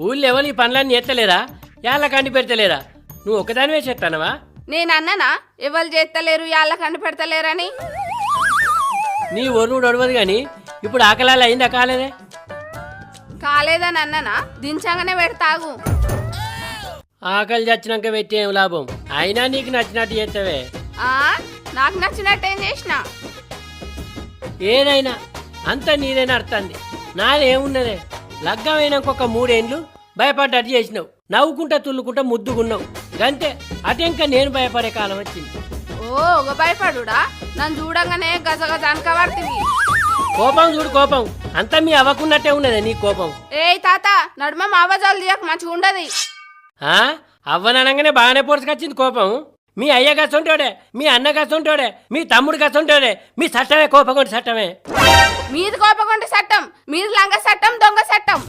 ఊళ్ళో ఎవరు ఈ పనులన్నీ ఎత్తలేరా యాళ్ళ కండి పెడతలేరా నువ్వు ఒకదానివే చేస్తానవా? నేను అన్ననా ఎవరు చేస్తలేరు యాళ్ళ కండి పెడతలేరని? నీ ఒరుడు ఒడవదు కానీ ఇప్పుడు ఆకలాలు అయిందా కాలేదే? కాలేదని అన్ననా దించగానే పెడతాగు. ఆకలి చచ్చినాక పెట్టేం లాభం, అయినా నీకు నచ్చినట్టు చేస్తావే. నాకు నచ్చినట్టేం చేసిన? ఏదైనా అంత నీదైనా అర్థంది, నాదేమున్నదే. లగ్గమైనాక ఒక 3 ఏండ్లు భయపడ్డట్టు చేసినావు, నవ్వుకుంటా తుల్లుకుంటా ముద్దుగున్నావు గంతే. అటెంక నేను భయపడే కాలం వచ్చింది. ఓ ఒక భయపడుడా? నన్ను చూడంగానే గజగజ అనకబడుతుంది. కోపం చూడు కోపం, అంతా మీ అవ్వకున్నట్టే ఉన్నదే నీ కోపం. ఏయ్ తాత నడుమ మావజాలు తీయక మంచిగా ఉండదు. అవ్వననగానే బాగానే పొడుచుకొచ్చింది కోపం. మీ అయ్య గసంటోడే, మీ అన్న గసంటోడే, మీ తమ్ముడు గసంటోడే. మీ చట్టమే కోపకొంటి చట్టమే. మీది కోపకొంటి చట్టం, మీది లంగ చట్టం, దొంగ చట్టం.